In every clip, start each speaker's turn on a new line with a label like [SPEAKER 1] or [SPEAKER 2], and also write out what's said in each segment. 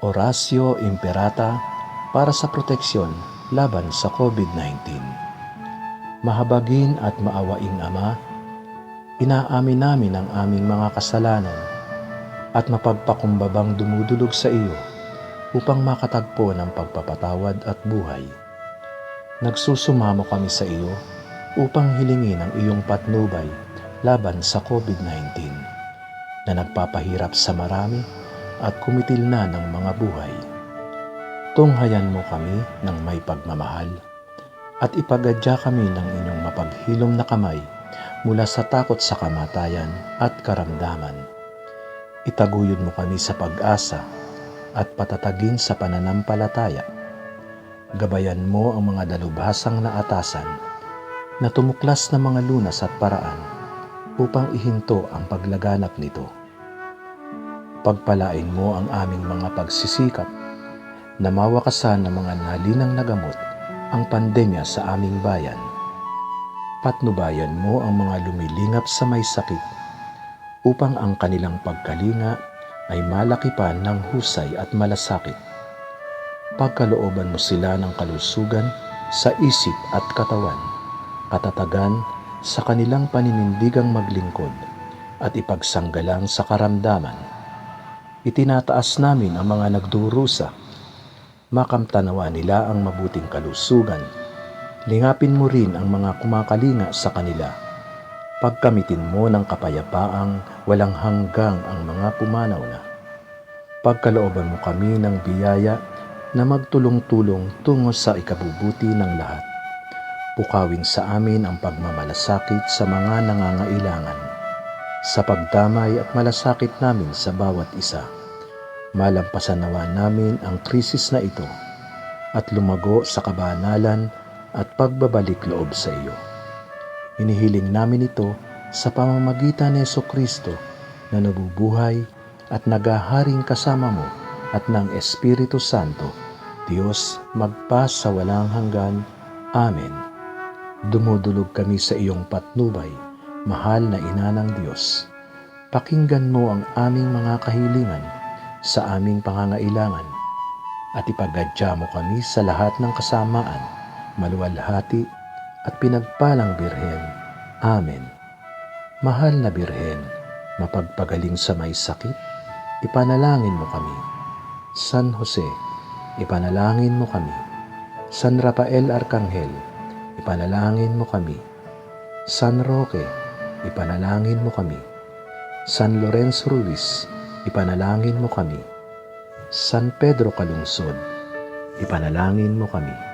[SPEAKER 1] Oratio Imperata para sa proteksyon laban sa COVID-19. Mahabagin at maawaing Ama, inaamin namin ang aming mga kasalanan at mapagpakumbabang dumudulog sa iyo upang makatagpo ng pagpapatawad at buhay. Nagsusumamo kami sa iyo upang hilingin ang iyong patnubay laban sa COVID-19 na nagpapahirap sa marami at kumitil na ng mga buhay. Tunghayan mo kami ng may pagmamahal at ipagadya kami ng inyong mapaghilom na kamay mula sa takot sa kamatayan at karamdaman. Itaguyod mo kami sa pag-asa at patatagin sa pananampalataya. Gabayan mo ang mga dalubhasang naatasan na tumuklas ng mga lunas at paraan upang ihinto ang paglaganap nito. Pagpalain mo ang aming mga pagsisikap na mawakasan ng mga nalinang na gamot ang pandemya sa aming bayan. Patnubayan mo ang mga lumilingap sa may sakit upang ang kanilang pagkalinga ay malaki pa ng husay at malasakit. Pagkalooban mo sila ng kalusugan sa isip at katawan, katatagan sa kanilang paninindigang maglingkod at ipagsanggalang sa karamdaman. Itinataas namin ang mga nagdurusa. Makamtanawa nila ang mabuting kalusugan. Lingapin mo rin ang mga kumakalinga sa kanila. Pagkamitin mo ng kapayapaang walang hanggang ang mga pumanaw na. Pagkalooban mo kami ng biyaya na magtulong-tulong tungo sa ikabubuti ng lahat. Pukawin sa amin ang pagmamalasakit sa mga nangangailangan. Sa pagdamay at malasakit namin sa bawat isa, malampasan nawa namin ang krisis na ito at lumago sa kabanalan at pagbabalik loob sa iyo. Hinihiling namin ito sa pamamagitan ni Jesucristo na nabubuhay at nagaharing kasama mo at ng Espiritu Santo, Diyos magpa sa walang hanggan. Amen. Dumudulog kami sa iyong patnubay, mahal na Ina ng Diyos. Pakinggan mo ang aming mga kahilingan sa aming pangangailangan at ipagadya mo kami sa lahat ng kasamaan, maluwalhati at pinagpalang Birhen. Amen. Mahal na Birhen, mapagpagaling sa may sakit, ipanalangin mo kami. San Jose, ipanalangin mo kami. San Rafael Arcangel, ipanalangin mo kami. San Roque, ipanalangin mo kami. San Lorenzo Ruiz, ipanalangin mo kami. San Pedro Calungsod, ipanalangin mo kami.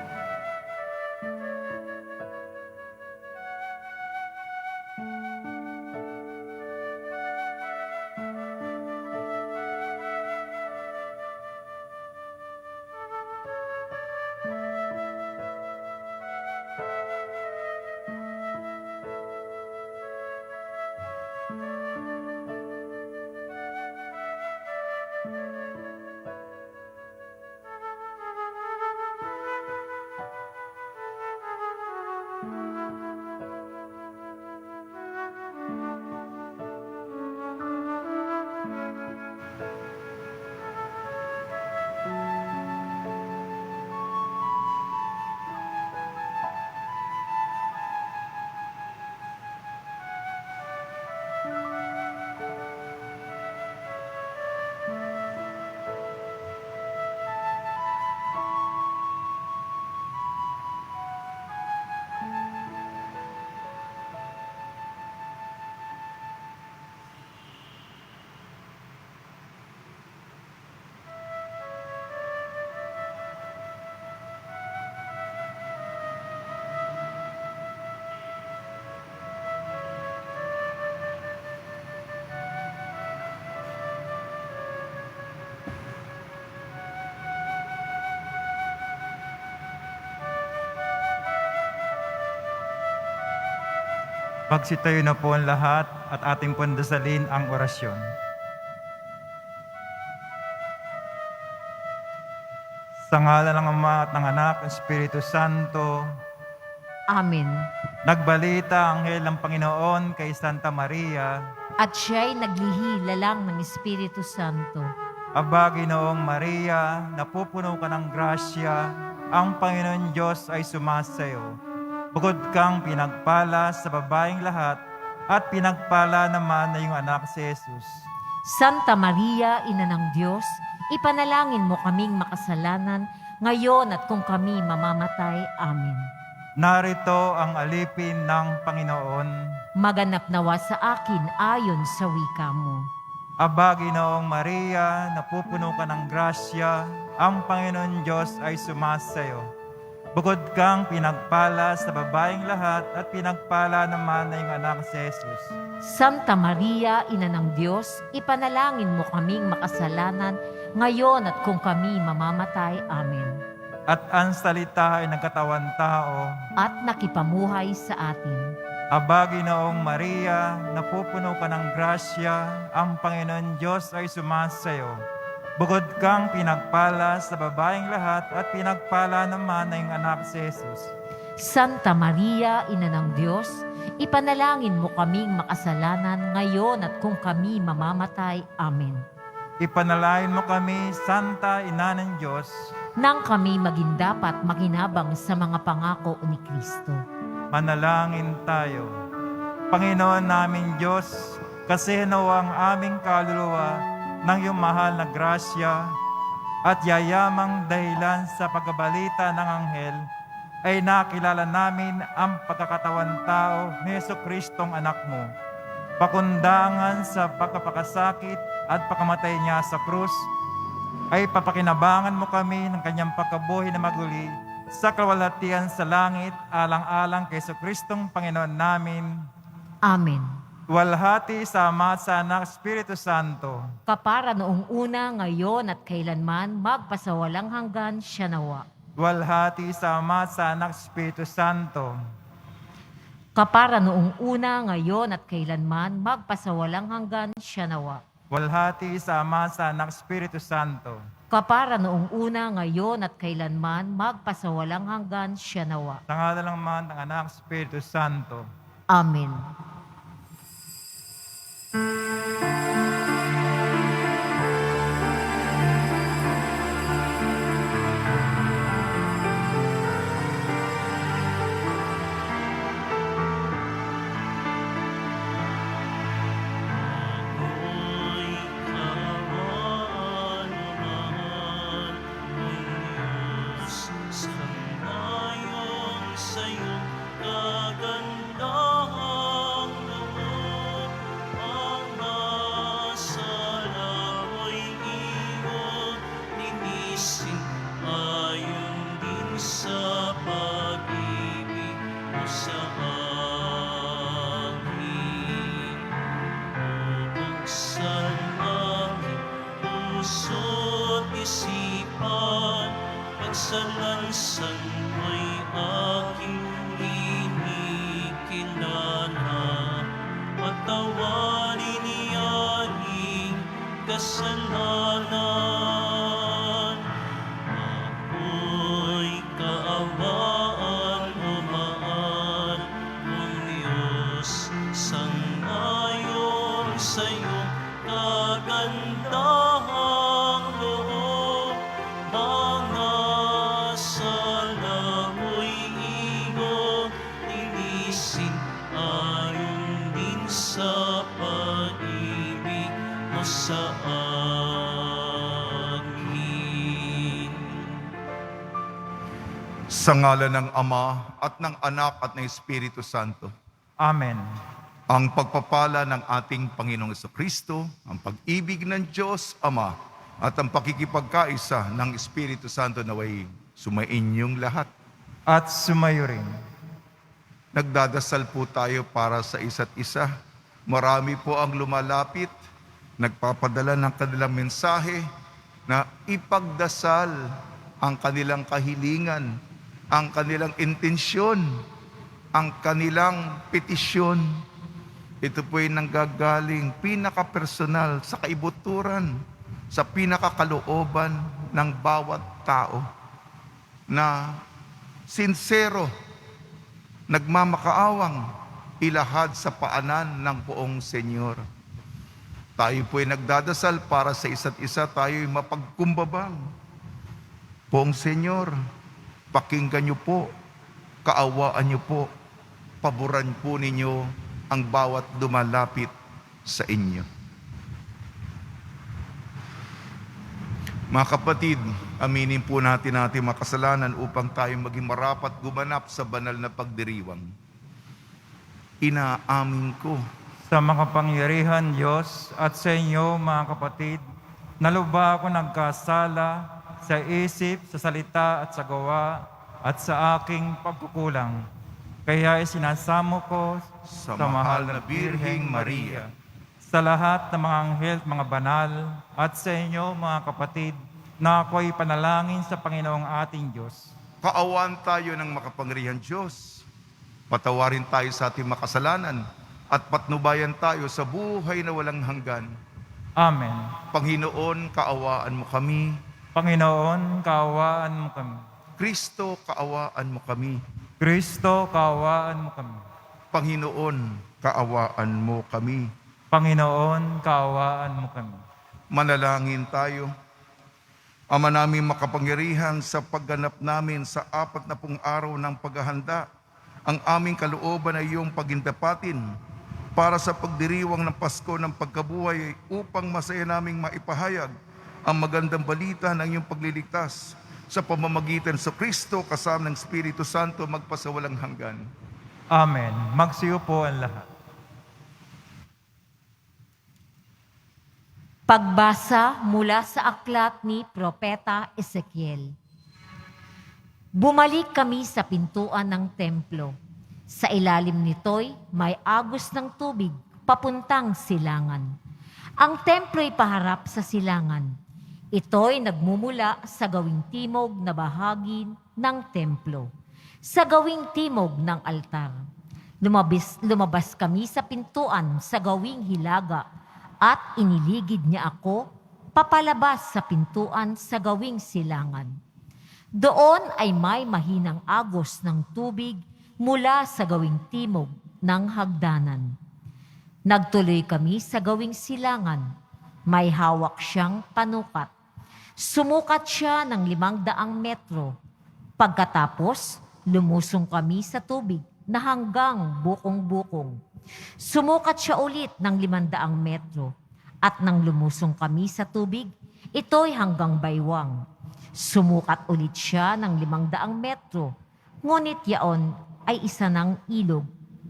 [SPEAKER 2] Magsitayo na po ang lahat at ating pandasalin ang orasyon. Sa ngalan ng Ama at ng Anak at Espiritu Santo.
[SPEAKER 3] Amen.
[SPEAKER 2] Nagbalita ang anghel ng Panginoon kay Santa Maria.
[SPEAKER 3] At siya'y naglihilalang ng Espiritu Santo.
[SPEAKER 2] Aba, Ginoong Maria, napupuno ka ng grasya, ang Panginoon Diyos ay sumasayo. Bukod kang pinagpala sa babaeng lahat, at pinagpala naman na iyong anak si Jesus.
[SPEAKER 3] Santa Maria, Ina ng Diyos, ipanalangin mo kaming makasalanan, ngayon at kung kami mamamatay. Amen.
[SPEAKER 2] Narito ang alipin ng Panginoon.
[SPEAKER 3] Maganap nawa sa akin ayon sa wika mo.
[SPEAKER 2] Aba, Ginoong Maria, napupuno ka ng grasya, ang Panginoon Diyos ay sumasayo. Bukod kang pinagpala sa babaeng lahat, at pinagpala naman na iyong anak si Jesus.
[SPEAKER 3] Santa Maria, Ina ng Diyos, ipanalangin mo kaming makasalanan, ngayon at kung kami mamamatay. Amen.
[SPEAKER 2] At ang salita ay nagkatawan tao.
[SPEAKER 3] At nakipamuhay sa atin.
[SPEAKER 2] Aba, Ginoong Maria, napupuno ka ng grasya, ang Panginoon Diyos ay sumasayo. Bukod kang pinagpala sa babaeng lahat, at pinagpala naman na iyong anak si Jesus.
[SPEAKER 3] Santa Maria, Ina ng Diyos, ipanalangin mo kaming makasalanan, ngayon at kung kami mamamatay. Amen.
[SPEAKER 2] Ipanalangin mo kami, Santa Ina ng Diyos,
[SPEAKER 3] Nang kami maging dapat makinabang sa mga pangako ni Kristo.
[SPEAKER 2] manalangin tayo. Panginoon naming Diyos, kasi nawa ang aming kaluluwa ng iyong mahal na grasya at yayamang dahilan sa pagkabalita ng anghel, ay nakilala namin ang pagkakatawan tao ni Jesucristong anak mo. Pakundangan sa pagkapakasakit at pagkamatay niya sa krus, ay papakinabangan mo kami ng kanyang pagkabuhay na maguli sa kalwalhatian sa langit, alang-alang kay Jesucristong Panginoon namin.
[SPEAKER 3] Amen.
[SPEAKER 2] Walhati sa Ama at sa Anak, Espiritu Santo.
[SPEAKER 3] Kapara noong una, ngayon at kailanman, magpasawalang hanggan siya nawa.
[SPEAKER 2] Walhati sa Ama at sa Anak, Espiritu Santo.
[SPEAKER 3] Kapara noong una, ngayon at kailanman, magpasawalang hanggan siya nawa.
[SPEAKER 2] Walhati sa Ama at sa Anak, Espiritu Santo.
[SPEAKER 3] Kapara noong una, ngayon at kailanman, magpasawalang hanggan siya nawa.
[SPEAKER 2] Sa ngalan ng Ama, ng Anak, Espiritu Santo.
[SPEAKER 3] Amen.
[SPEAKER 4] Pagsalansan mo'y aking inikilala, patawarin niyaing kasalanan. Ako'y kaawaan o mahal mong Diyos, sangayon sa iyong kagandahang loob. Mga sala mo'y igo, linisin ayon din sa pag-ibig mo sa akin.
[SPEAKER 5] Sa ngalan ng Ama at ng Anak at ng Espiritu Santo.
[SPEAKER 2] Amen.
[SPEAKER 5] Ang pagpapala ng ating Panginoong Jesucristo, ang pag-ibig ng Diyos Ama, at ang pakikipagkaisa ng Espiritu Santo naway sumainyong lahat.
[SPEAKER 2] At sumayo rin.
[SPEAKER 5] Nagdadasal po tayo para sa isa't isa. Marami po ang lumalapit, nagpapadala ng kanilang mensahe na ipagdasal ang kanilang kahilingan, ang kanilang intensyon, ang kanilang petisyon. Ito po ay nanggagaling pinaka-personal sa kaibuturan, sa pinakakalooban ng bawat tao na sincero, nagmamakaawang ilahad sa paanan ng poong Senyor. Tayo po ay nagdadasal para sa isa't isa tayo'y mapagkumbabang. Poong Senyor, pakinggan niyo po, kaawaan niyo po, paboran po ninyo ang bawat dumalapit sa inyo. Mga kapatid, aminin po natin ating mga kasalanan upang tayo maging marapat gumanap sa banal na pagdiriwang. Inaamin ko
[SPEAKER 2] Sa makapangyarihan Diyos at sa inyo mga kapatid, naluba ako nagkasala sa isip, sa salita at sa gawa at sa aking pagkukulang. Kaya isinasamo ko
[SPEAKER 5] sa mahal na Birheng Maria,
[SPEAKER 2] sa lahat ng mga anghel at mga banal at sa inyo mga kapatid na ako'y panalangin sa Panginoong ating Diyos.
[SPEAKER 5] kaawaan tayo ng makapangyarihan Diyos. Patawarin tayo sa ating makasalanan at patnubayan tayo sa buhay na walang hanggan.
[SPEAKER 2] Amen.
[SPEAKER 5] Panginoon, kaawaan mo kami.
[SPEAKER 2] Panginoon, kaawaan mo kami.
[SPEAKER 5] Kristo, kaawaan mo kami.
[SPEAKER 2] Kristo, kaawaan mo kami.
[SPEAKER 5] Panginoon, kaawaan mo kami.
[SPEAKER 2] Panginoon, kaawaan mo kami.
[SPEAKER 5] Manalangin tayo. Ama namin makapangyarihan, sa pagganap namin sa 40 araw ng paghahanda, ang aming kalooban ay iyong pagindapatin para sa pagdiriwang ng Pasko ng pagkabuhay upang masaya naming maipahayag ang magandang balita ng iyong pagliligtas sa pamamagitan sa Kristo kasama ng Espiritu Santo magpasawalang hanggan.
[SPEAKER 2] Amen. Magsiyo po ang lahat.
[SPEAKER 3] Pagbasa mula sa aklat ni Propeta Ezekiel. Bumalik kami sa pintuan ng templo. Sa ilalim nito'y may agos ng tubig papuntang silangan. Ang templo'y paharap sa silangan. Ito'y nagmumula sa gawing timog na bahagi ng templo, sa gawing timog ng altar. Lumabas kami sa pintuan sa gawing hilaga at iniligid niya ako papalabas sa pintuan sa gawing silangan. Doon ay may mahinang agos ng tubig mula sa gawing timog ng hagdanan. Nagtuloy kami sa gawing silangan. May hawak siyang panukat. Sumukat siya ng 500 metro. Pagkatapos, lumusong kami sa tubig na hanggang bukong-bukong. Sumukat siya ulit ng 500 metro. At nang lumusong kami sa tubig, ito'y hanggang baywang. Sumukat ulit siya ng 500 metro, ngunit yaon ay isa ng ilog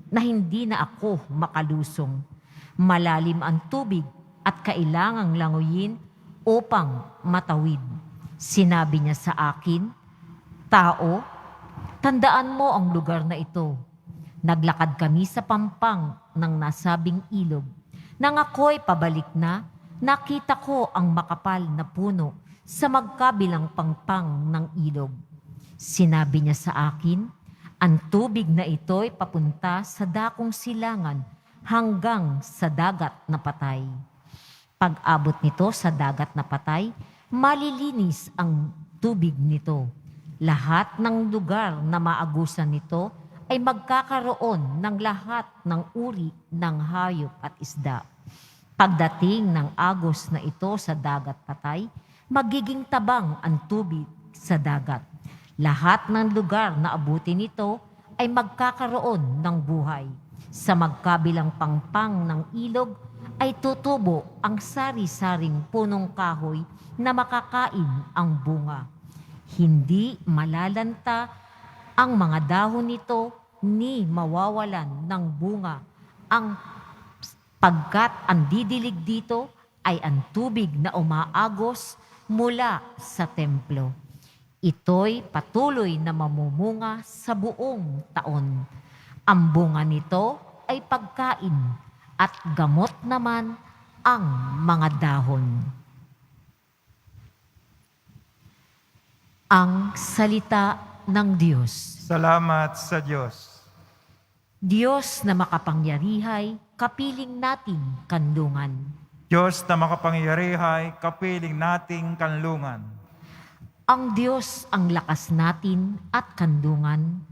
[SPEAKER 3] na hindi na ako makalusong. Malalim ang tubig at kailangang languyin upang matawid. Sinabi niya sa akin, "Tao, tandaan mo ang lugar na ito." Naglakad kami sa pampang ng nasabing ilog. Nang ako'y pabalik na, nakita ko ang makapal na puno sa magkabilang pangpang ng ilog. Sinabi niya sa akin, ang tubig na ito'y papunta sa dakong silangan hanggang sa dagat na patay. Pag-abot nito sa dagat na patay, malilinis ang tubig nito. Lahat ng lugar na maagusan nito ay magkakaroon ng lahat ng uri ng hayop at isda. Pagdating ng agos na ito sa dagat patay, magiging tabang ang tubig sa dagat. Lahat ng lugar na abutin nito ay magkakaroon ng buhay. Sa magkabilang pangpang ng ilog ay tutubo ang sari-saring punong kahoy na makakain ang bunga. Hindi malalanta ang mga dahon nito ni mawawalan ng bunga pagkat ang didilig dito ay ang tubig na umaagos mula sa templo. Ito'y patuloy na mamumunga sa buong taon. Ang bunga nito ay pagkain at gamot naman ang mga dahon. Ang salita ng Diyos.
[SPEAKER 2] Salamat sa Diyos.
[SPEAKER 3] Diyos na makapangyarihay, kapiling nating kanlungan.
[SPEAKER 2] Diyos na makapangyarihay, kapiling nating kanlungan.
[SPEAKER 3] Ang Diyos ang lakas natin at kanlungan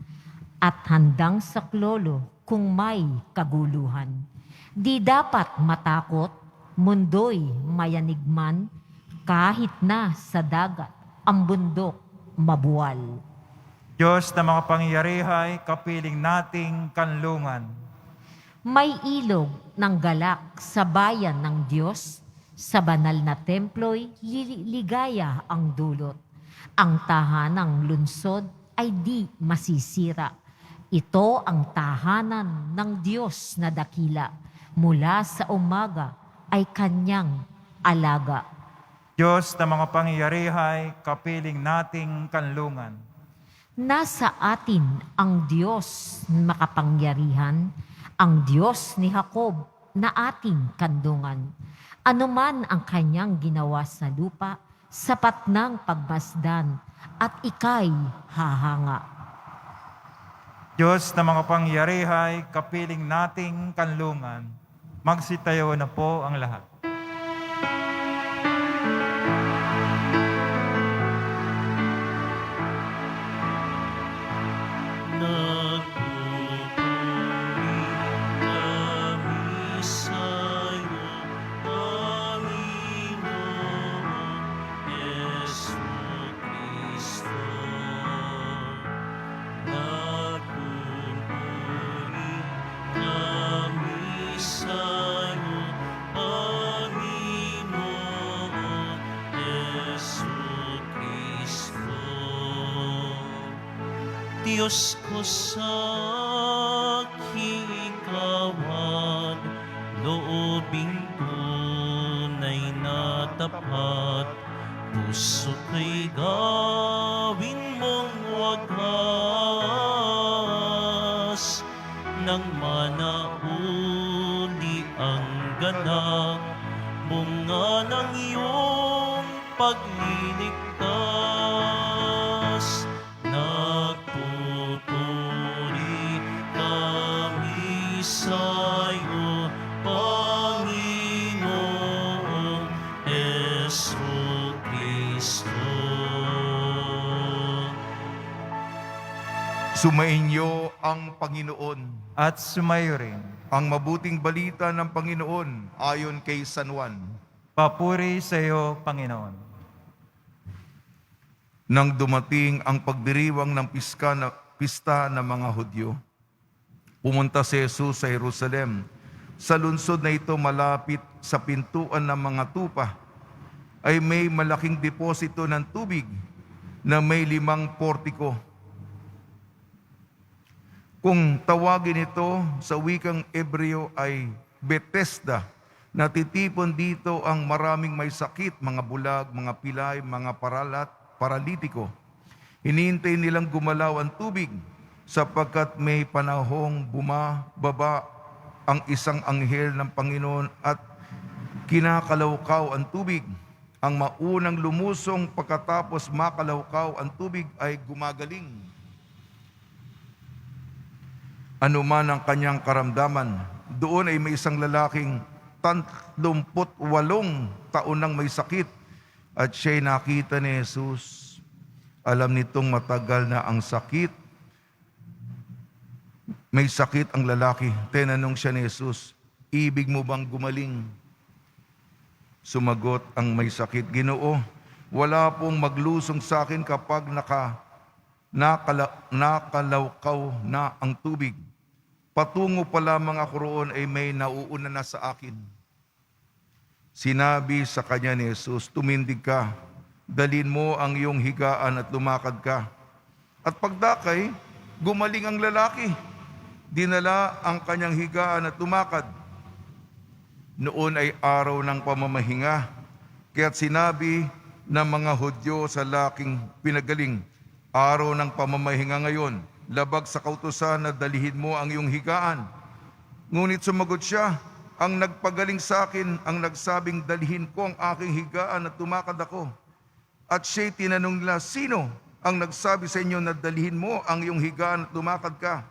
[SPEAKER 3] at handang saklolo kung may kaguluhan. Di dapat matakot mundo'y mayanigman, kahit na sa dagat, ang bundok mabuwal.
[SPEAKER 2] Diyos na makapangyarihay, kapiling nating kanlungan.
[SPEAKER 3] May ilog ng galak sa bayan ng Diyos, sa banal na templo'y ligaya ang dulot. Ang tahanang lunsod ay di masisira. Ito ang tahanan ng Diyos na dakila. Mula sa umaga ay kanyang alaga.
[SPEAKER 2] Diyos na makapangyarihay, kapiling nating kanlungan.
[SPEAKER 3] Nasa atin ang Diyos makapangyarihan, ang Diyos ni Jacob na ating kandungan. Anuman ang kanyang ginawa sa lupa, sapat ng pagmasdan at ika'y hahanga.
[SPEAKER 2] Diyos na makapangyarihay, kapiling nating kanlungan. Magsitayo na po ang lahat.
[SPEAKER 4] Nagpupuri kami sa'yo, Panginoon Jesucristo. Nagpupuri kami sa'yo, Panginoon Jesucristo. Diyos ko sa kiikawan, loobing tunay na tapat, puso ko'y gawin mong wagas, nang manauli ang ganang bunga ng iyong pagliligtas. Nagpupuri kami sa'yo, Panginoong Jesucristo.
[SPEAKER 5] Sumainyo ang Panginoon.
[SPEAKER 2] At sumayo rin.
[SPEAKER 5] Ang mabuting balita ng Panginoon ayon kay San Juan.
[SPEAKER 2] Papuri sa iyo, Panginoon.
[SPEAKER 5] Nang dumating ang pagdiriwang ng pista ng mga Hudyo, pumunta si Jesus sa Jerusalem. Sa lungsod na ito malapit sa pintuan ng mga tupa ay may malaking deposito ng tubig na may 5 portiko. Kung tawagin ito sa wikang Hebreo ay Bethesda, natitipon dito ang maraming may sakit, mga bulag, mga pilay, mga paralitiko. Hinihintay nilang gumalaw ang tubig sapagkat may panahong bumababa ang isang anghel ng Panginoon at kinakalawkaw ang tubig. Ang maunang lumusong pagkatapos makalawkaw ang tubig ay gumagaling. Ano man ang kanyang karamdaman, doon ay may isang lalaking 38 taon nang may sakit at siya'y nakita ni Jesus. Alam nitong matagal na ang sakit. May sakit ang lalaki. Tinanong siya ni Jesus, ibig mo bang gumaling? Sumagot ang may sakit, Ginoo, wala pong maglusong sa akin kapag nakalawkaw na ang tubig. Patungo pa lamang ako roon ay may nauuna na sa akin. Sinabi sa kanya ni Jesus, tumindig ka, dalhin mo ang iyong higaan at lumakad ka. At pagdakay, gumaling ang lalaki. Dinala ang kanyang higaan at lumakad. Noon ay araw ng pamamahinga, kaya't sinabi ng mga Hudyo sa laking pinagaling, araw ng pamamahinga ngayon, labag sa kautusan na dalihin mo ang iyong higaan. Ngunit sumagot siya, ang nagpagaling sa akin, ang nagsabing dalihin ko ang aking higaan at tumakad ako. At siya'y tinanong nila, sino ang nagsabi sa inyo na dalihin mo ang iyong higaan at lumakad ka?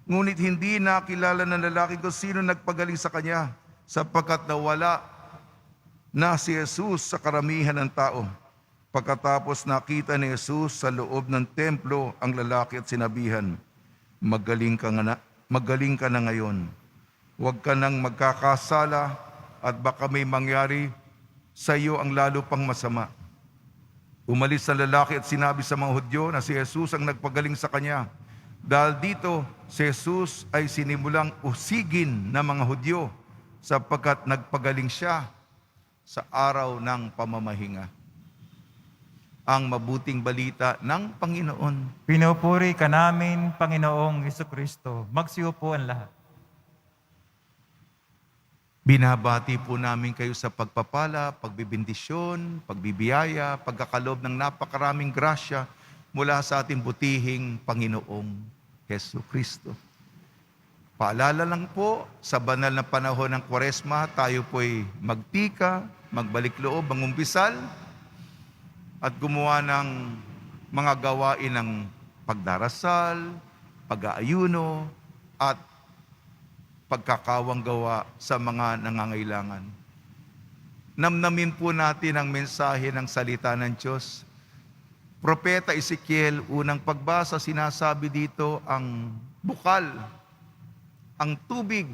[SPEAKER 5] Ngunit hindi nakilala ng lalaki kung sino nagpagaling sa kanya, sapagkat nawala na si Jesus sa karamihan ng tao. Pagkatapos nakita ni Jesus sa loob ng templo ang lalaki at sinabihan, magaling ka na ngayon. Huwag ka nang magkakasala at baka may mangyari sa iyo ang lalo pang masama. Umalis ang lalaki at sinabi sa mga Hudyo na si Jesus ang nagpagaling sa kanya. Dahil dito, si Jesus ay sinimulang usigin ng mga Hudyo sapagkat nagpagaling siya sa araw ng pamamahinga. Ang mabuting balita ng Panginoon.
[SPEAKER 2] Pinupuri ka namin, Panginoong Jesucristo. Magsiupo ang lahat.
[SPEAKER 5] Binabati po namin kayo sa pagpapala, pagbibindisyon, pagbibiyaya, pagkakalob ng napakaraming grasya mula sa ating butihing Panginoong Jesucristo. Paalala lang po, sa banal na panahon ng Kwaresma, tayo po'y magtika, magbalik loob, mangumpisal, at gumawa ng mga gawain ng pagdarasal, pag-aayuno, at pagkakawang gawa sa mga nangangailangan. Namnamin po natin ang mensahe ng salita ng Diyos. Propeta Ezekiel, unang pagbasa, sinasabi dito ang bukal, ang tubig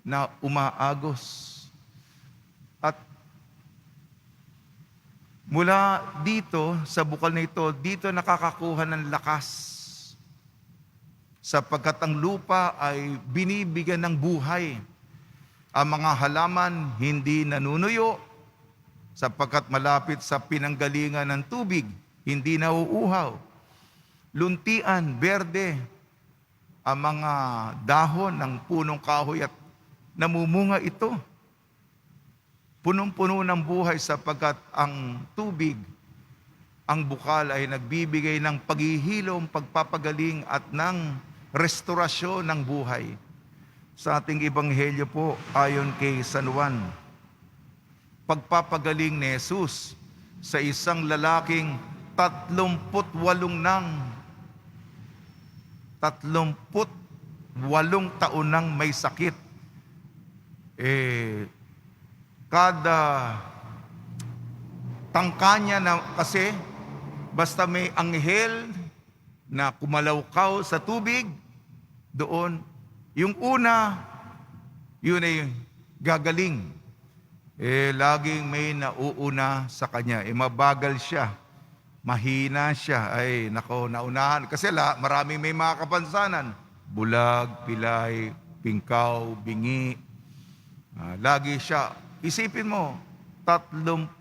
[SPEAKER 5] na umaagos. At mula dito, sa bukal na ito, dito nakakakuha ng lakas. Sapagkat ang lupa ay binibigyan ng buhay. Ang mga halaman hindi nanunuyo, sapagkat malapit sa pinanggalingan ng tubig, hindi nauuhaw. Luntian, berde, ang mga dahon ng punong kahoy at namumunga ito. Punong-puno ng buhay sapagkat ang tubig, ang bukal ay nagbibigay ng paghihilom, pagpapagaling at ng restorasyon ng buhay. Sa ating ebanghelyo po, ayon kay San Juan, pagpapagaling ni Jesus sa isang lalaking 38 taon nang may sakit. Kada tangka niya na kasi basta may anghel na kumalawkaw sa tubig, doon, yung una, yun ay gagaling. Laging may nauuna sa kanya. Mabagal siya, mahina siya. Ay, nako, naunahan. Kasi maraming may mga kapansanan. Bulag, pilay, pingkaw, bingi. Lagi siya. Isipin mo, 38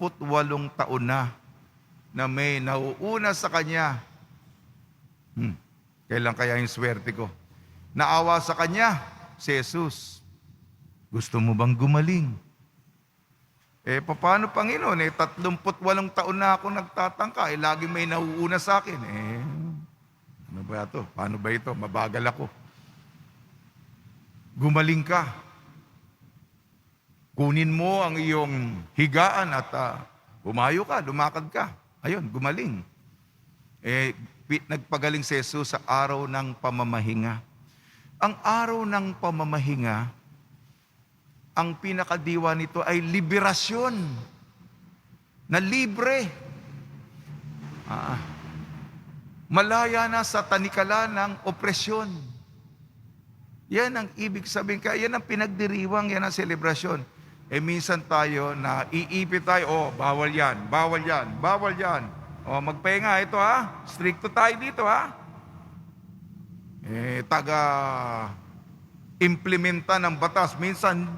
[SPEAKER 5] taon na may nauuna sa kanya. Kailan kaya yung swerte ko? Naawa sa kanya, si Jesus. Gusto mo bang gumaling? Paano Panginoon? 38 taon na ako nagtatangka. Lagi may nauuna sa akin. Ano ba ito? Paano ba ito? Mabagal ako. Gumaling ka. Kunin mo ang iyong higaan at bumayo ka, lumakad ka. Ayun, gumaling. Nagpagaling si Jesus sa araw ng pamamahinga. Ang araw ng pamamahinga, ang pinakadiwa nito ay liberasyon. Na libre. Malaya na sa tanikala ng opresyon. Yan ang ibig sabihin. Kaya yan ang pinagdiriwang, yan ang selebrasyon. Minsan tayo na iipit tayo, bawal yan, bawal yan, bawal yan. Magpahinga ito stricto tayo dito taga-implementa ng batas. Minsan,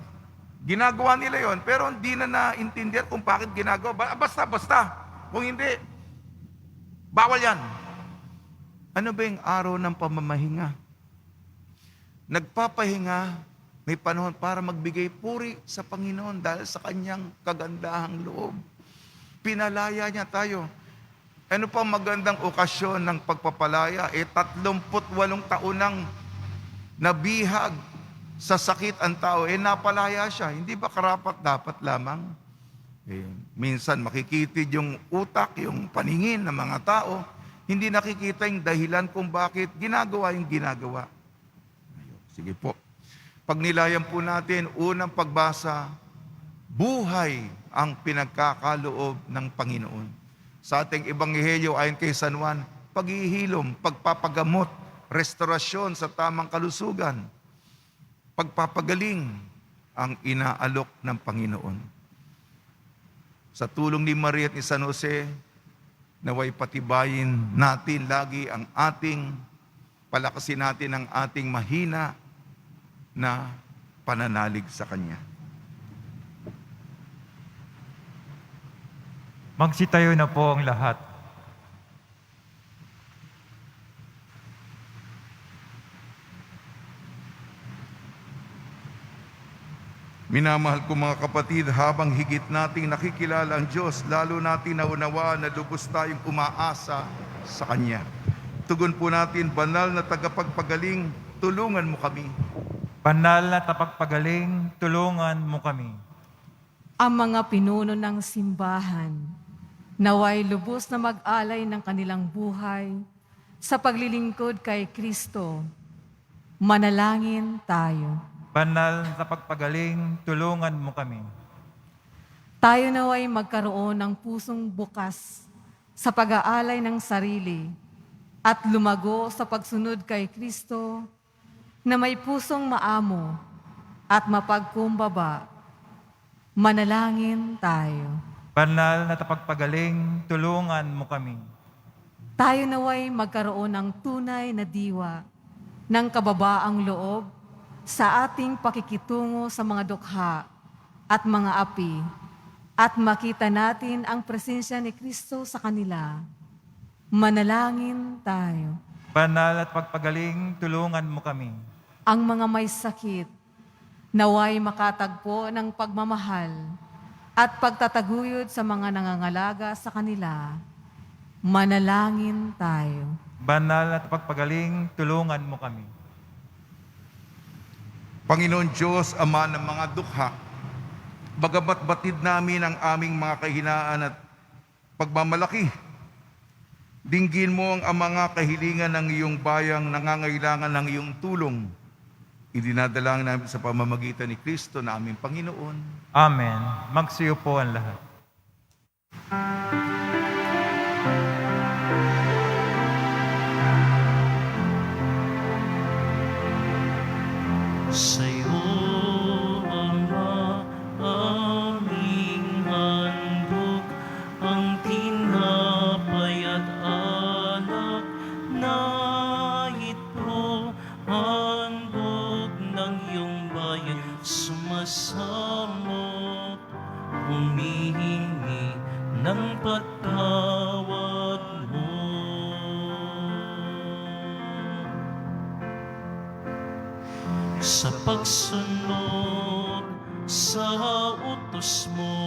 [SPEAKER 5] ginagawa nila yon pero hindi na naintindihan kung bakit ginagawa. Basta. Kung hindi, bawal yan. Ano ba yung araw ng pamamahinga? Nagpapahinga, may panahon para magbigay puri sa Panginoon dahil sa kanyang kagandahang loob. Pinalaya niya tayo. Ano pa magandang okasyon ng pagpapalaya? 38 taon nang nabihag sa sakit ang tao. Napalaya siya. Hindi ba karapat dapat lamang? Minsan makikitid yung utak, yung paningin ng mga tao. Hindi nakikita yung dahilan kung bakit ginagawa yung ginagawa. Sige po. Pag nilayan po natin, unang pagbasa, buhay ang pinagkakaloob ng Panginoon. Sa ating ebanghelyo ayon kay San Juan, paghihilom, pagpapagamot, restorasyon sa tamang kalusugan, pagpapagaling, ang inaalok ng Panginoon. Sa tulong ni Maria at ni San Jose, naway patibayin natin lagi ang ating, palakasin natin ang ating mahina na pananalig sa Kanya.
[SPEAKER 2] Magsitayo na po ang lahat.
[SPEAKER 5] Minamahal ko mga kapatid, habang higit nating nakikilala ang Diyos, lalo natin naunawaan na lubos tayong umaasa sa Kanya. Tugon po natin, banal na tagapagpagaling, tulungan mo kami.
[SPEAKER 2] Banal na tapagpagaling, tulungan mo kami.
[SPEAKER 6] Ang mga pinuno ng simbahan, naway lubos na mag-alay ng kanilang buhay sa paglilingkod kay Kristo. Manalangin tayo.
[SPEAKER 2] Banal na tapagpagaling, tulungan mo kami.
[SPEAKER 6] Tayo naway magkaroon ng pusong bukas sa pag-aalay ng sarili at lumago sa pagsunod kay Kristo na may pusong maamo at mapagkumbaba. Manalangin tayo.
[SPEAKER 2] Banal na tapagpagaling, tulungan mo kami.
[SPEAKER 6] Tayo naway magkaroon ng tunay na diwa ng kababaang loob sa ating pakikitungo sa mga dukha at mga api at makita natin ang presensya ni Kristo sa kanila. Manalangin tayo.
[SPEAKER 2] Banal at pagpagaling, tulungan mo kami.
[SPEAKER 6] Ang mga may sakit, naway makatagpo ng pagmamahal at pagtataguyod sa mga nangangalaga sa kanila. Manalangin tayo.
[SPEAKER 2] Banal at pagpagaling, tulungan mo kami.
[SPEAKER 5] Panginoon Diyos, Ama ng mga dukha, bagamat batid namin ang aming mga kahinaan at pagmamalaki, dinggin mo ang mga kahilingan ng iyong bayang nangangailangan ng iyong tulong. Idinadalangin namin sa pamamagitan ni Kristo na aming Panginoon.
[SPEAKER 2] Amen. Magsiyo po ang lahat.
[SPEAKER 4] Sa'yo, Ama, aming handog, ang tinapay at alak na ito, handog ng iyong bayan, sumasamot, humihingi ng patawad mo. Sa pagsunod sa utos mo,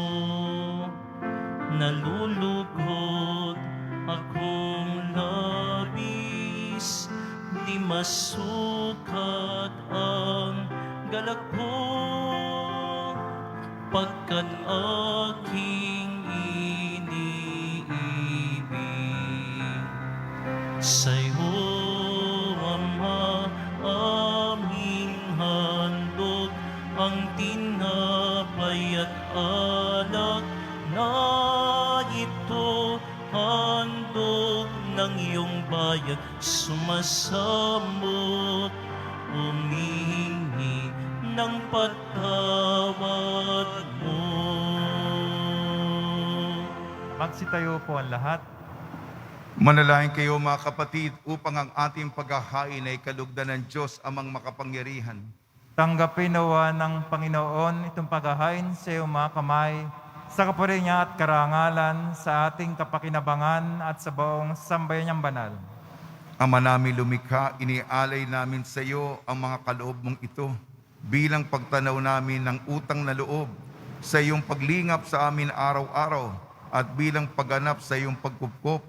[SPEAKER 4] nalulugod akong labis, di masukat ang galak ko, pagkat aking iniibig. Sa'yo, Ama, aming handog, ang tinapay at alak na ito, handog ng iyong bayan, sumasamot, humihingi ng patawad mo.
[SPEAKER 2] Magsitayo po ang lahat.
[SPEAKER 5] Manalangin kayo mga kapatid upang ang ating paghahain ay kalugdan ng Diyos amang makapangyarihan.
[SPEAKER 2] Tanggapin nawa ng Panginoon itong paghahain sa iyong mga kamay, sa kapuri niya at karangalan, sa ating kapakinabangan at sa buong sambayan niyang banal.
[SPEAKER 5] Ama namin lumikha, inialay namin sa iyo ang mga kaloob mong ito bilang pagtanaw namin ng utang na loob sa iyong paglingap sa amin araw-araw at bilang pagganap sa iyong pagkupkop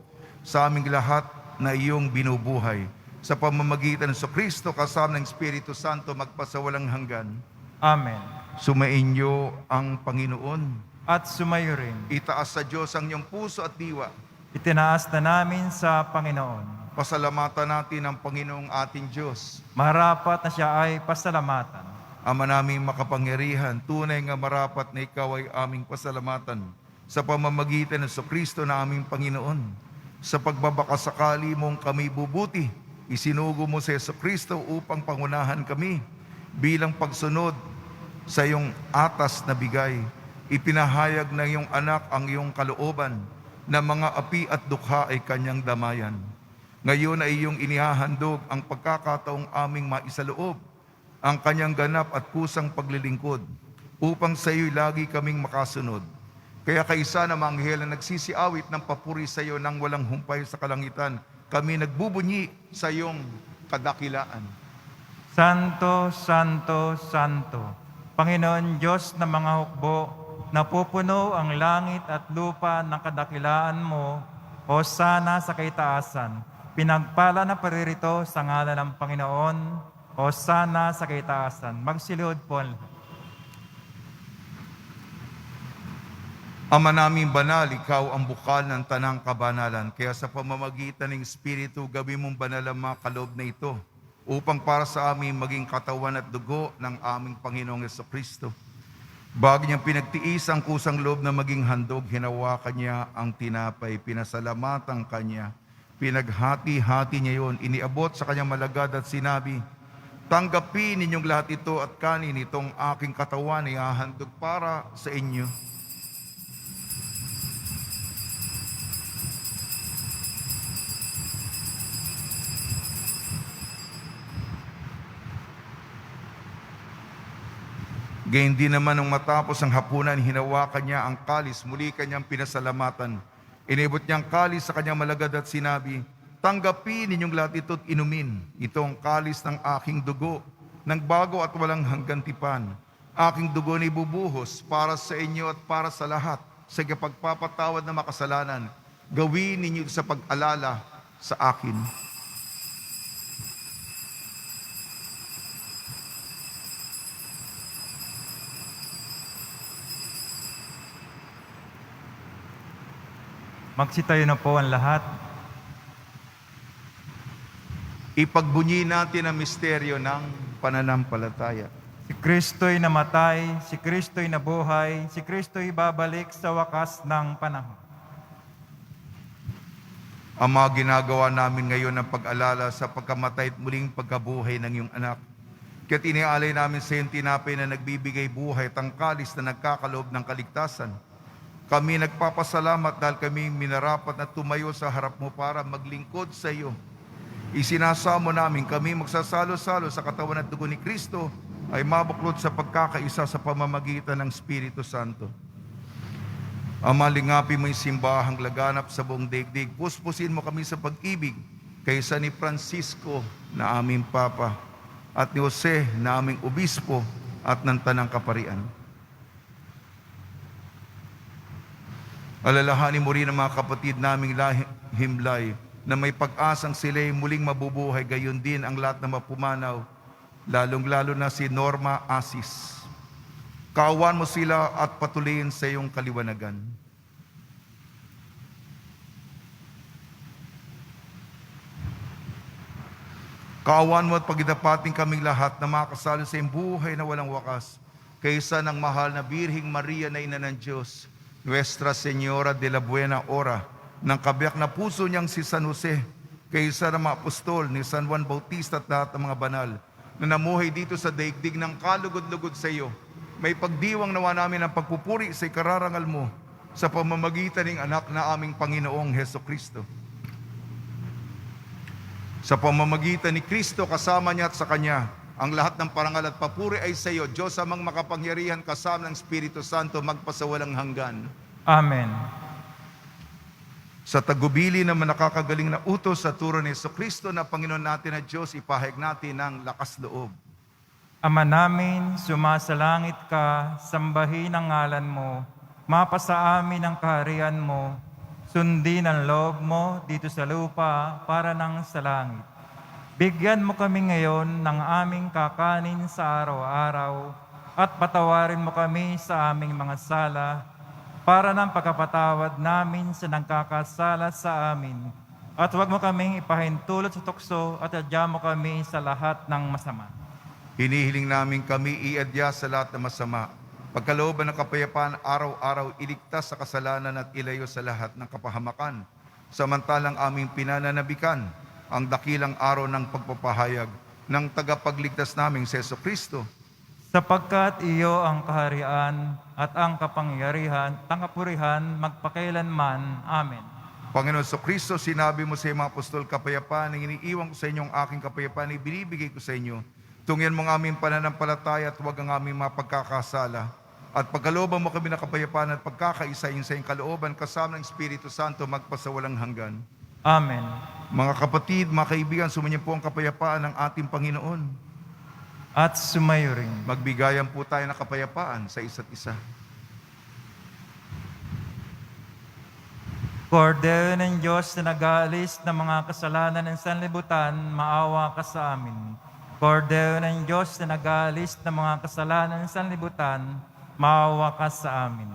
[SPEAKER 5] sa aming lahat na iyong binubuhay. Sa pamamagitan ng Kristo kasama ng Espiritu Santo magpasawalang hanggan.
[SPEAKER 2] Amen.
[SPEAKER 5] Sumainyo ang Panginoon.
[SPEAKER 2] At sumayo rin.
[SPEAKER 5] Itaas sa Diyos ang iyong puso at diwa.
[SPEAKER 2] Itinaas na namin sa Panginoon.
[SPEAKER 5] Pasalamatan natin ang Panginoong ating Diyos.
[SPEAKER 2] Marapat na siya ay pasalamatan.
[SPEAKER 5] Ama naming makapangyarihan, tunay nga marapat na ikaw ay aming pasalamatan sa pamamagitan ng Kristo na aming Panginoon. Sa pagbabakasakali mong kami bubuti, isinugo mo sa Kristo upang pangunahan kami bilang pagsunod sa iyong atas na bigay. Ipinahayag ng iyong anak ang iyong kalooban na mga api at dukha ay kanyang damayan. Ngayon ay iyong inihahandog ang pagkakataong aming maisaloob, ang kanyang ganap at kusang paglilingkod, upang sa iyo'y lagi kaming makasunod. Kaya kaisa na mga anghel na nagsisiawit ng papuri sa iyo nang walang humpay sa kalangitan, kami nagbubunyi sa iyong kadakilaan.
[SPEAKER 2] Santo, Santo, Santo, Panginoon Diyos ng mga hukbo, napupuno ang langit at lupa ng kadakilaan mo, Hosana sa kaitaasan. Pinagpala na paririto sa ngalan ng Panginoon, Hosana sa kaitaasan. Magsilod po ang lahat.
[SPEAKER 5] Ama naming banal, ikaw ang bukal ng tanang kabanalan. Kaya sa pamamagitan ng Espiritu, gawin mong banal ang mga kaloob na ito, upang para sa amin maging katawan at dugo ng aming Panginoong Jesucristo. Bago niyang pinagtiis ang kusang loob na maging handog, hinawakan niya ang tinapay, pinasalamatan kanya, pinaghati-hati niya yon, iniabot sa kanyang malagad at sinabi, "Tanggapin ninyong lahat ito at kanin, itong aking katawan ay hahandog para sa inyo." Gayun din naman nung matapos ang hapunan, hinawakan niya ang kalis, muli kanyang pinasalamatan. Inibot niya ang kalis sa kanyang malagad at sinabi, "Tanggapin ninyong lahat ito at inumin. Ito ang kalis ng aking dugo, ng bago at walang hanggang tipan. Aking dugo na ibubuhos para sa inyo at para sa lahat, sa pagpapatawad ng makasalanan. Gawin ninyo sa pag-alala sa akin."
[SPEAKER 2] Magsitayo na po ang lahat.
[SPEAKER 5] Ipagbunyi natin ang misteryo ng pananampalataya.
[SPEAKER 2] Si Kristo'y namatay, si Kristo'y nabuhay, si Kristo'y babalik sa wakas ng panahon.
[SPEAKER 5] Ang mga ginagawa namin ngayon ng pag-alala sa pagkamatay at muling pagkabuhay ng iyong anak. Kaya't iniaalay namin sa iyong tinapay na nagbibigay buhay at ang kalis na nagkakaloob ng kaligtasan. Kami nagpapasalamat dahil kami minarapat na tumayo sa harap mo para maglingkod sa iyo. Isinasamo namin kami magsasalo-salo sa katawan at dugo ni Kristo ay mabuklod sa pagkakaisa sa pamamagitan ng Espiritu Santo. Ama, lingapin mo yung simbahang laganap sa buong daigdig. Puspusin mo kami sa pag-ibig kaysa ni Francisco na aming Papa at ni Jose na aming Obispo at ng Tanang Kaparian. Alalahanin mo rin ang mga kapatid naming himlay na may pag-asang sila'y muling mabubuhay, gayon din ang lahat na mapumanaw, lalong-lalo na si Norma Asis. Kaawan mo sila at patuloyin sa iyong kaliwanagan. Kaawan mo at pagidapating kaming lahat na makasalo sa iyong buhay na walang wakas, kaysa ng mahal na Birhing Maria na Ina ng Diyos, Nuestra Señora de la Buena Hora, ng kabiyak na puso niyang si San Jose, kaysa ng mga apostol ni San Juan Bautista at lahat ng mga banal, na namuhay dito sa daigdig ng kalugod-lugod sa iyo. May pagdiwang nawa namin ang pagpupuri sa ikararangal mo sa pamamagitan ng anak na aming Panginoong Hesukristo. Sa pamamagitan ni Kristo, kasama niya at sa Kanya, ang lahat ng parangal at papuri ay sa iyo, Diyos amang makapangyarihan, kasama ng Espiritu Santo, magpasawalang hanggan.
[SPEAKER 2] Amen.
[SPEAKER 5] Sa tagubili naman nakakagaling na utos sa turo ni Jesucristo na Panginoon natin na Diyos, ipahayag natin ng lakas loob.
[SPEAKER 2] Ama namin, sumasalangit ka, sambahin ang ngalan mo, mapasa amin ang kaharian mo, sundin ang loob mo dito sa lupa para nang sa langit. Bigyan mo kami ngayon ng aming kakanin sa araw-araw at patawarin mo kami sa aming mga sala para ng pagkapatawad namin sa nagkakasala sa amin. At huwag mo kaming ipahintulot sa tukso at adya mo kami sa lahat ng masama.
[SPEAKER 5] Hinihiling namin kami iadya sa lahat ng masama. Pagkalooban ng kapayapaan, araw-araw iligtas sa kasalanan at ilayo sa lahat ng kapahamakan. Samantalang aming pinananabikan ang dakilang araw ng pagpapahayag ng tagapagligtas naming si Jesucristo.
[SPEAKER 2] sapagkat iyo ang kaharian at ang kapangyarihan, ang kapurihan, magpakailanman. Amen.
[SPEAKER 5] Panginoon Kristo, sinabi mo sa mga apostol, kapayapaan ang iniiwan ko sa inyo, ang aking kapayapaan ay binibigay ko sa inyo. Tungyan mo ang aming pananampalataya at huwag ang aming mapagkakasala. At pagkalooban mo kami ng kapayapaan at pagkakaisa sa iyong kalooban kasama ng Espiritu Santo magpasawalang hanggan.
[SPEAKER 2] Amen.
[SPEAKER 5] Mga kapatid, mga kaibigan, sumanyan po ang kapayapaan ng ating Panginoon.
[SPEAKER 2] At sumayo rin.
[SPEAKER 5] Magbigayan po tayo ng kapayapaan sa isa't isa.
[SPEAKER 2] Kordero ng Diyos na nag-aalis ng mga kasalanan ng sanlibutan, maawa ka sa amin. Kordero ng Diyos na nag-aalis ng mga kasalanan ng sanlibutan, maawa ka sa amin.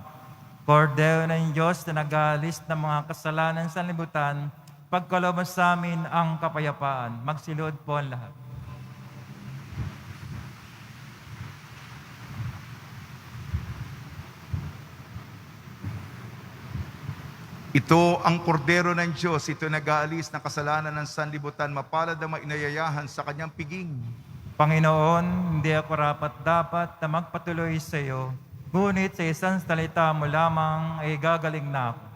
[SPEAKER 2] Kordero ng Diyos na nag-aalis ng mga kasalanan ng sanlibutan, pagkalooban sa amin ang kapayapaan. Magsilod po ang lahat.
[SPEAKER 5] Ito ang kordero ng Diyos, ito nag-aalis ng kasalanan ng sanlibutan, mapalad ang mainayayahan sa kanyang piging.
[SPEAKER 2] Panginoon, hindi ako rapat-dapat na magpatuloy sa iyo, ngunit sa isang salita mo lamang ay gagaling na ako.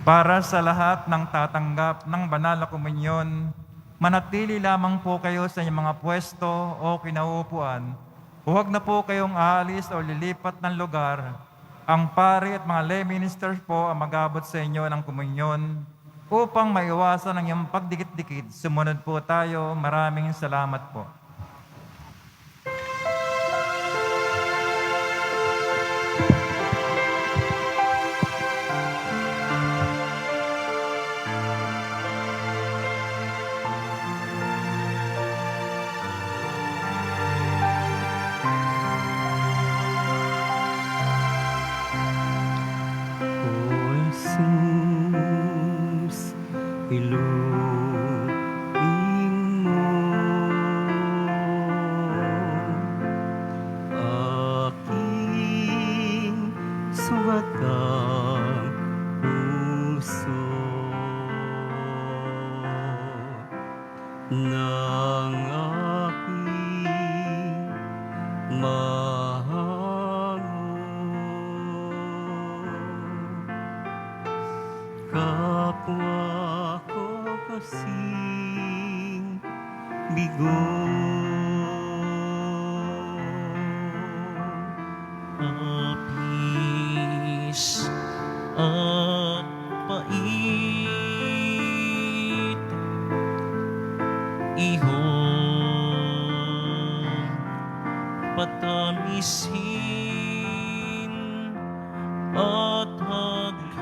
[SPEAKER 2] Para sa lahat ng tatanggap ng banal na komunyon, manatili lamang po kayo sa inyong mga pwesto o kinauupuan. Huwag na po kayong aalis o lilipat ng lugar. Ang pari at mga lay ministers po ang mag-abot sa inyo ng komunyon upang maiwasan ang iyong pagdikit-dikit. Sumunod po tayo. Maraming salamat po.
[SPEAKER 4] Jesus, iluin mo aking sugatang puso ng aking kapwa ko kasing bigo. Apis at pait, ihong patamisin at haghang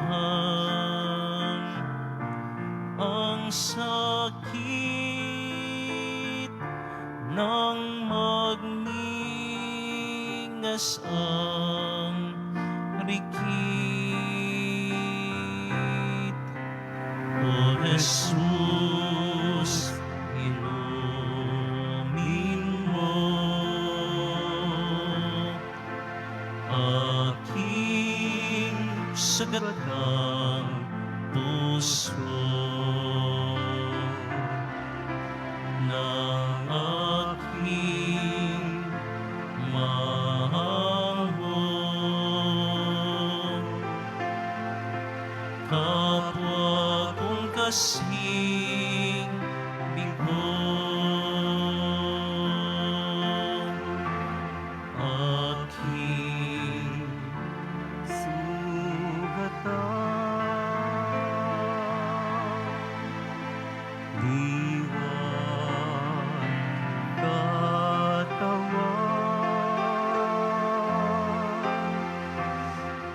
[SPEAKER 4] ang sakit ng magningas ang rikit. O Jesus, inumin mo aking sagatang puso ng aking mahal. Kapwa kong kasing bigo, aking sugatan, diwan katawan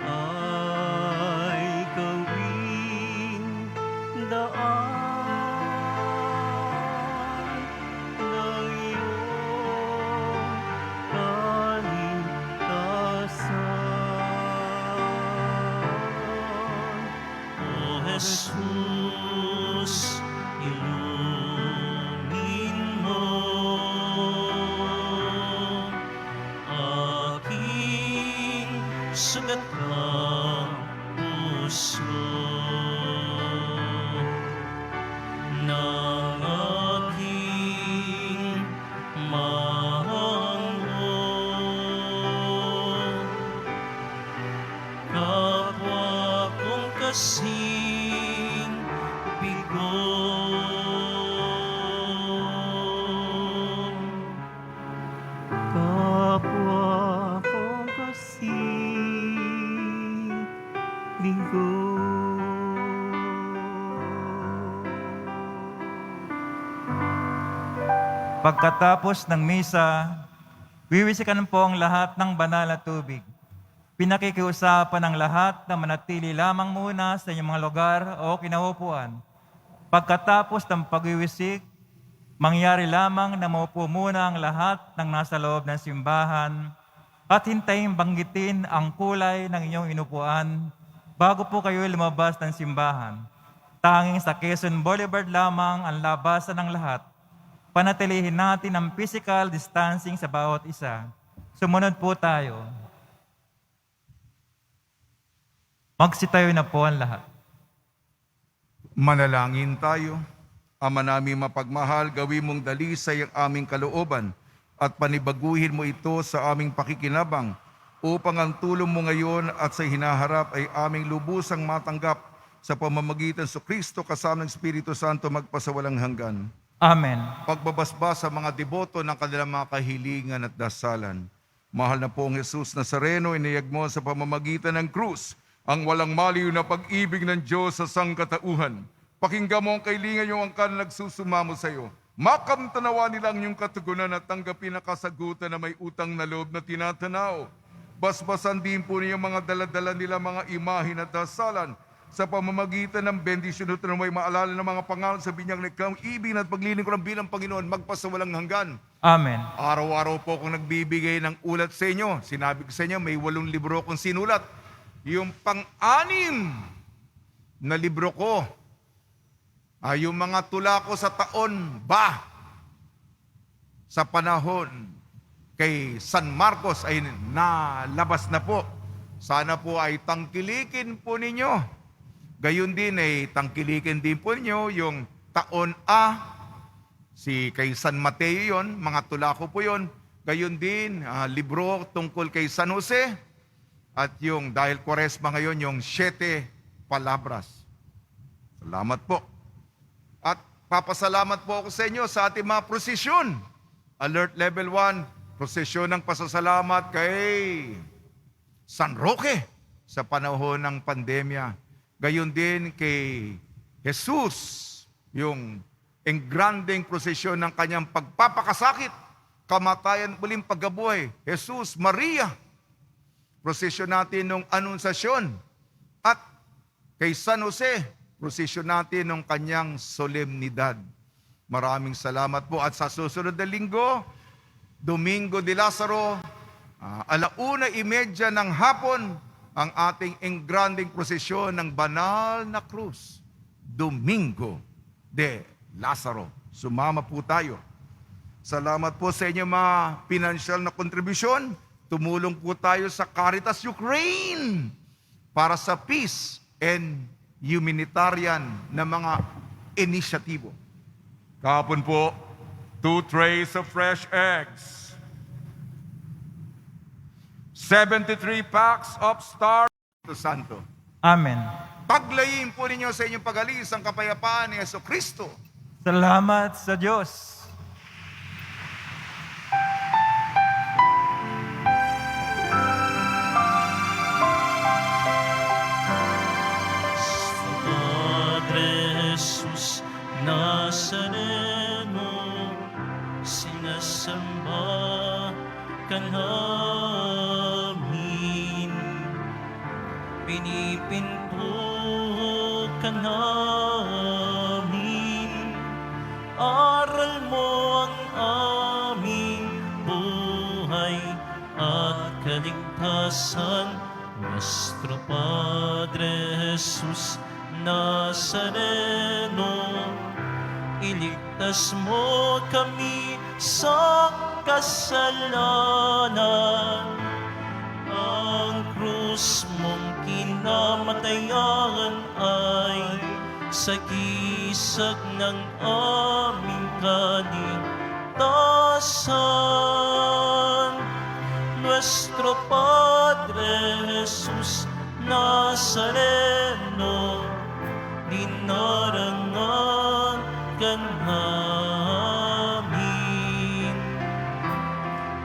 [SPEAKER 4] ay gawing daan ng iyong kaligtasan. sugat ng puso ng aking mangho. Kapwa kong kasing bigo, kapwa kong kasing bigo.
[SPEAKER 2] Pagkatapos ng misa, wiwisikan po ang lahat ng banal na tubig. Pinakikiusapan ng lahat na manatili lamang muna sa inyong mga lugar o kinaupuan. Pagkatapos ng pagwiwisik, mangyari lamang na maupo muna ang lahat ng nasa loob ng simbahan at hintayin banggitin ang kulay ng inyong inupuan bago po kayo lumabas ng simbahan. Tanging sa Quezon Boulevard lamang ang labasan ng lahat. Panatilihin natin ang physical distancing sa bawat isa. Sumunod po tayo. Magsitayo na po ang lahat.
[SPEAKER 5] Manalangin tayo. Ama namin mapagmahal, gawin mong dalisay ang aming kalooban at panibaguhin mo ito sa aming pakikinabang upang ang tulong mo ngayon at sa hinaharap ay aming lubusang matanggap sa pamamagitan sa Kristo kasama ng Espiritu Santo magpasawalang hanggan.
[SPEAKER 2] Amen.
[SPEAKER 5] Pagbabasbas sa mga deboto ng kanilang mga kahilingan at dasalan. Mahal na pong Jesus Nazareno, iniyag mo sa pamamagitan ng krus ang walang maliw na pag-ibig ng Diyos sa sangkatauhan. Pakinggan mo ang kailingan yung angkan na nagsusumamo sa iyo. Makamtanawa nila ang iyong katugunan at tanggapin na kasagutan na may utang na loob na tinatanaw. Basbasan din po niya mga daladala nila mga imahin at dasalan sa pamamagitan ng bendisyon at may maalala ng mga pangalan sa binyag na ikaw, ibig at paglilingkod ng bilang Panginoon, magpasawalang hanggan.
[SPEAKER 2] Amen.
[SPEAKER 5] Araw-araw po akong nagbibigay ng ulat sa inyo. Sinabi ko sa inyo, may 8 libro akong sinulat. Yung pang-6 na libro ko, yung mga tula ko sa taon ba, sa panahon kay San Marcos ay nalabas na po. Sana po ay tangkilikin po ninyo. Gayon din ay tangkilikin din po ninyo yung taon A, si kay San Mateo yon, mga tula ko po yon. Gayon din, libro tungkol kay San Jose. At yung dahil Kwaresma ngayon, yung 7 palabras. Salamat po. At papasalamat po ako sa inyo sa ating mga prosesyon. Alert Level 1, prosesyon ng pasasalamat kay San Roque sa panahon ng pandemya. Gayon din kay Jesus, yung engranding prosesyon ng kanyang pagpapakasakit, kamatayan, muling pagkabuhay. Jesus, Maria, prosesyon natin ng anunsasyon. At kay San Jose, prosesyon natin ng kanyang solemnidad. Maraming salamat po. At sa susunod na linggo, Domingo de Lazaro, 1:30 ng hapon, ang ating engranding prosesyon ng banal na krus. Domingo de Lazaro. Sumama po tayo. Salamat po sa inyong mga pinansyal na kontribusyon. Tumulong po tayo sa Caritas Ukraine para sa peace and humanitarian na mga inisyatibo. Kahapon po, 2 trays of fresh eggs. 73 packs of Star Santo.
[SPEAKER 2] Amen.
[SPEAKER 5] Paglayin po ninyo sa inyong pag-alis ang kapayapaan ni Jesucristo.
[SPEAKER 2] Salamat sa Diyos.
[SPEAKER 4] Padre Jesus Nazareno, sinasamba ka namin, pinipinto ka namin, aral mo ang aming buhay at kaligtasan. Nuestro Padre Jesus Nazareno, iligtas mo kami sa kasalanan. Ang krus Diyos mong kinamatayan ay sagisag ng aming kaligtasan. Nuestro Padre Jesus Nazareno, dinarangan ka namin.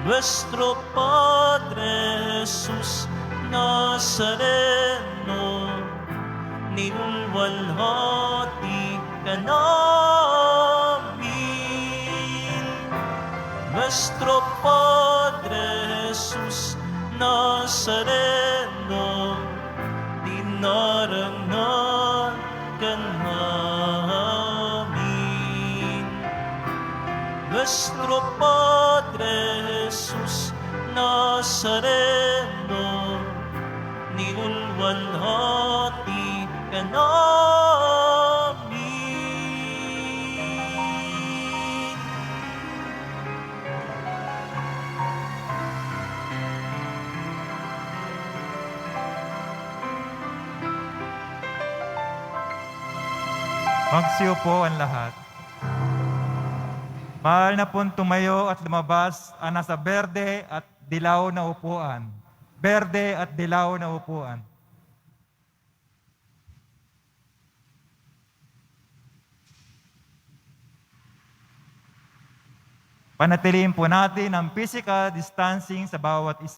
[SPEAKER 4] Nuestro Padre Jesus Nazareno, nilulwalhati ka namin. Nuestro Padre Jesus Nazareno, dinarangan ka namin. Nuestro Padre Jesus Nazareno, nilulwalhati ka namin.
[SPEAKER 2] Magsiupo ang lahat. Mahal na pong tumayo at lumabas ang nasa berde at dilaw na upuan. Berde at dilaw na upuan. Panatiliin po natin ang physical distancing sa bawat isa.